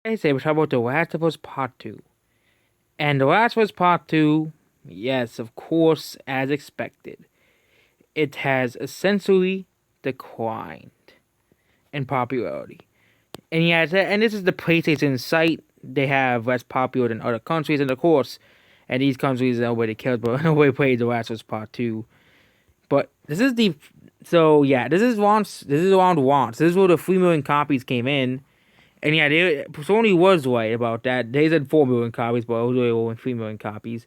I say we're talking about The Last of Us Part 2. And The Last of Us Part 2, yes, of course, as expected, it has essentially declined in popularity. And yeah, and this is the PlayStation site. They have less popular than other countries, and of course, and these countries nobody cares, but nobody plays The Last of Us Part 2. But this is the so yeah, this is launch. This is around launch. This is where the 3 million copies came in. And yeah, Sony was right about that. They said 4 million copies, but it was really only 3 million copies.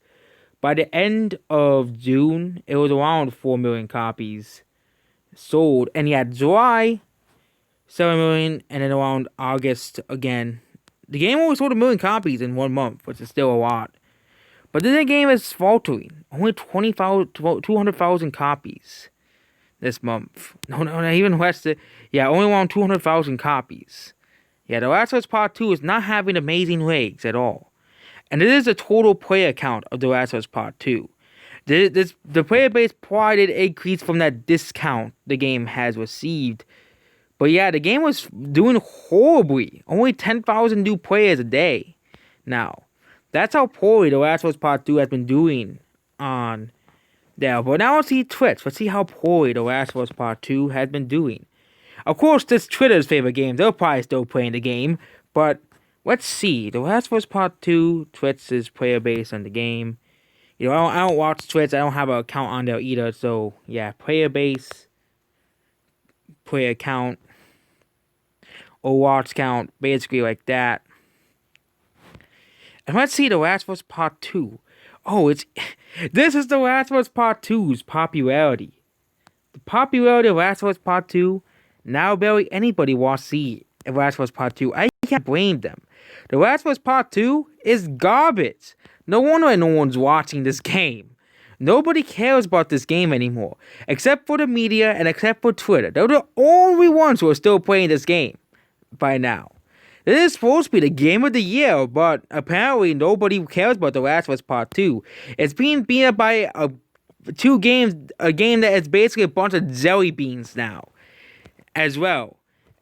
By the end of June, it was around 4 million copies sold. And yeah, July, 7 million, and then around August again. The game only sold 1 million copies in 1 month, which is still a lot. But then the game is faltering. Only 200,000 copies this month. No, not even less. Yeah, only around 200,000 copies. Yeah, The Last of Us Part 2 is not having amazing legs at all. And it is the total player count of The Last of Us Part 2. The player base probably did increase from that discount the game has received. But yeah, the game was doing horribly. Only 10,000 new players a day now. That's how poorly The Last of Us Part 2 has been doing on there. But now let's see Twitch. Let's see how poorly The Last of Us Part 2 has been doing. Of course, this Twitter's favorite game. They're probably still playing the game. But let's see. The Last of Us Part 2, Twitch's player base on the game. You know, I don't watch Twitch. I don't have an account on there either. So, yeah, player base, player count, or watch count, basically like that. And let's see The Last of Us Part 2. Oh, this is The Last of Us Part 2's popularity. The popularity of Last of Us Part 2, now barely anybody wants to see The Last of Us Part 2. I can't blame them. The Last of Us Part 2 is garbage. No wonder no one's watching this game. Nobody cares about this game anymore, except for the media and except for Twitter. They're the only ones who are still playing this game by now. This is supposed to be the game of the year, but apparently nobody cares about The Last of Us Part 2. It's being beat up by a game that is basically a bunch of jelly beans now, as well.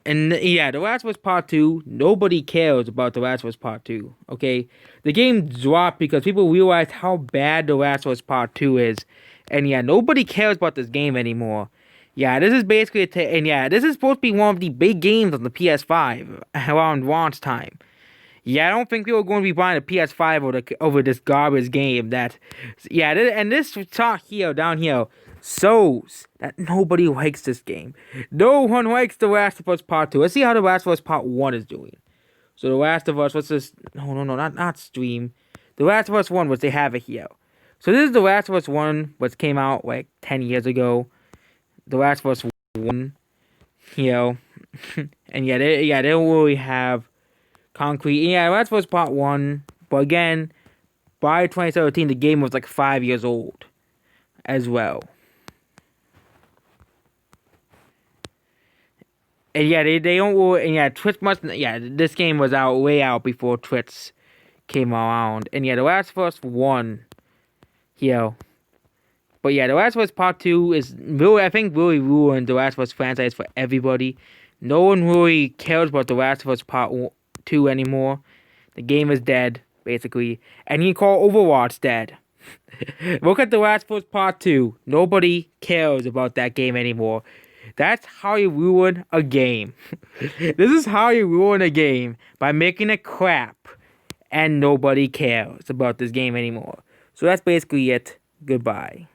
And yeah, The Last of Us Part 2, nobody cares about The Last of Us Part 2, okay? The game dropped because people realized how bad The Last of Us Part 2 is. And yeah, nobody cares about this game anymore. Yeah, this is basically and yeah, this is supposed to be one of the big games on the PS5 around launch time. Yeah, I don't think people are going to be buying a PS5 over this garbage game. And this talk here, down here, shows that nobody likes this game. No one likes The Last of Us Part 2. Let's see how The Last of Us Part 1 is doing. So The Last of Us, what's this? No, not stream. The Last of Us 1, which they have it here. So this is The Last of Us 1, which came out like 10 years ago. The Last of Us 1, and they don't really have concrete. Yeah, The Last of Us Part 1, but again, by 2017, the game was like 5 years old as well. And yeah, they don't really, and yeah, Twitch this game was way out before Twitch came around. And yeah, The Last of Us 1, but yeah, The Last of Us Part 2 is really, I think, really ruined The Last of Us franchise for everybody. No one really cares about The Last of Us Part 2 anymore. The game is dead, basically. And you call Overwatch dead. Look at The Last of Us Part 2. Nobody cares about that game anymore. That's how you ruin a game. This is how you ruin a game, by making it crap. And nobody cares about this game anymore. So that's basically it. Goodbye.